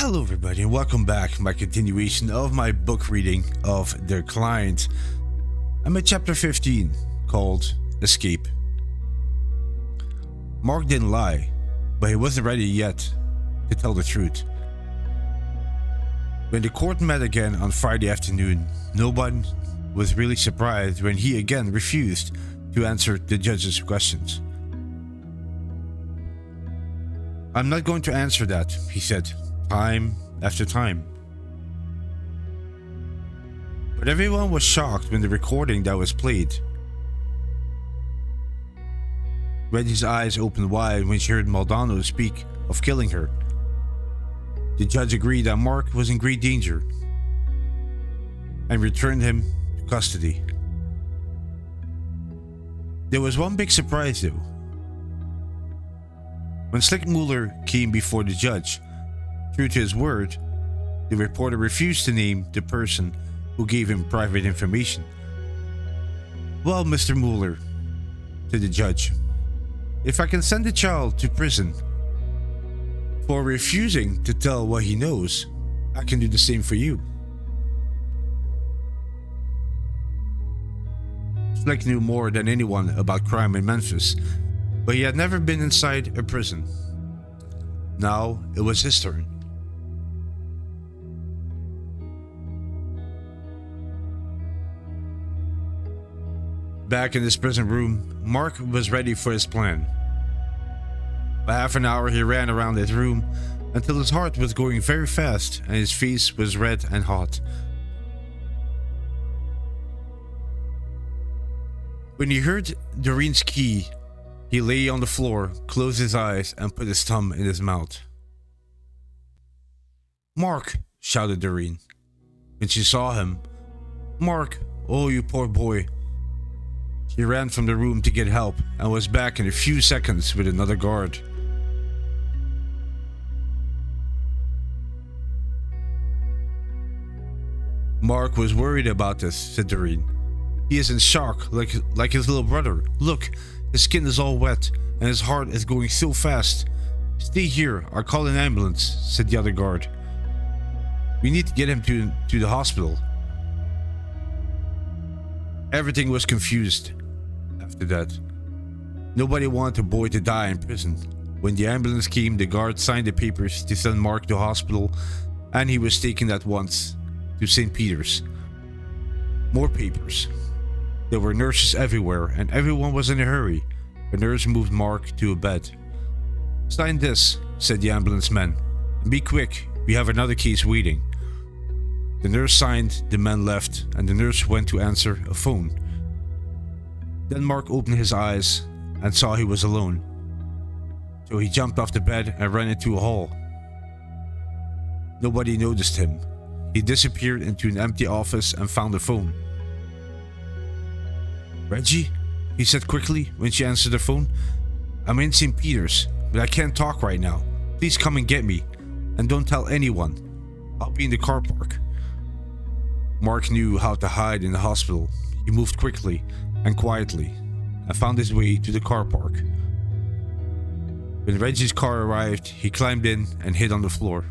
Hello everybody and welcome back to my continuation of my book reading of The Client. I'm at chapter 15 called Escape. Mark didn't lie, but he wasn't ready yet to tell the truth. When the court met again on Friday afternoon, no one was really surprised when he again refused to answer the judge's questions. "I'm not going to answer that," he said, time after time. But everyone was shocked when the recording that was played. Reggie's eyes opened wide when she heard Maldonado speak of killing her. The judge agreed that Mark was in great danger and returned him to custody. There was one big surprise though. When Slick Mueller came before the judge, true to his word, the reporter refused to name the person who gave him private information. "Well, Mr. Mueller," said the judge, "if I can send the child to prison for refusing to tell what he knows, I can do the same for you." Slick knew more than anyone about crime in Memphis, but he had never been inside a prison. Now it was his turn. Back in his prison room, Mark was ready for his plan. For half an hour he ran around his room until his heart was going very fast and his face was red and hot. When he heard Doreen's key, he lay on the floor, closed his eyes, and put his thumb in his mouth. "Mark!" shouted Doreen. When she saw him, "Mark, oh you poor boy." He ran from the room to get help and was back in a few seconds with another guard. "Mark was worried about this," said Doreen. "He is in shock, like his little brother. Look, his skin is all wet and his heart is going so fast." "Stay here, I'll call an ambulance," said the other guard. "We need to get him to the hospital." Everything was confused after that. Nobody wanted a boy to die in prison. When the ambulance came, the guard signed the papers to send Mark to hospital, and he was taken at once to St. Peter's. More papers. There were nurses everywhere, and everyone was in a hurry. A nurse moved Mark to a bed. "Sign this," said the ambulance man, "and be quick, we have another case waiting." The nurse signed, the man left, and the nurse went to answer a phone. Then Mark opened his eyes and saw he was alone. So he jumped off the bed and ran into a hall. Nobody noticed him. He disappeared into an empty office and found a phone. "Reggie," he said quickly when she answered the phone. "I'm in St. Peter's, but I can't talk right now. Please come and get me, and don't tell anyone. I'll be in the car park." Mark knew how to hide in the hospital. He moved quickly and quietly and found his way to the car park. When Reggie's car arrived, he climbed in and hid on the floor.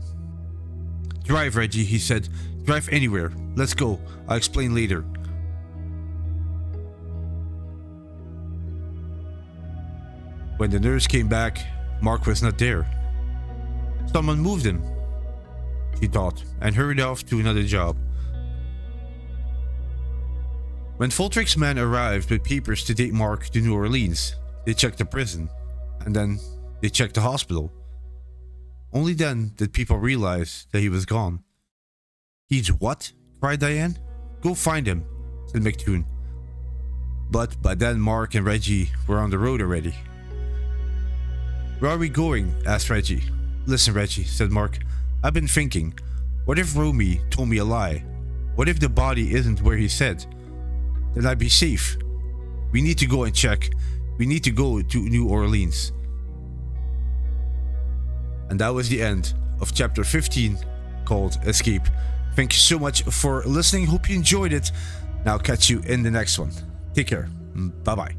"Drive, Reggie," he said. "Drive anywhere. Let's go. I'll explain later." When the nurse came back, Mark was not there. Someone moved him, she thought, and hurried off to another job. When Fultrick's men arrived with papers to take Mark to New Orleans, they checked the prison, and then they checked the hospital. Only then did people realize that he was gone. "He's what?" cried Diane. "Go find him," said McToon. But by then Mark and Reggie were on the road already. "Where are we going?" asked Reggie. "Listen, Reggie," said Mark. "I've been thinking, what if Romy told me a lie? What if the body isn't where he said? Then I'd be safe. We need to go and check. We need to go to New Orleans." And that was the end of chapter 15 called Escape. Thank you so much for listening. Hope you enjoyed it. Now catch you in the next one. Take care. Bye bye.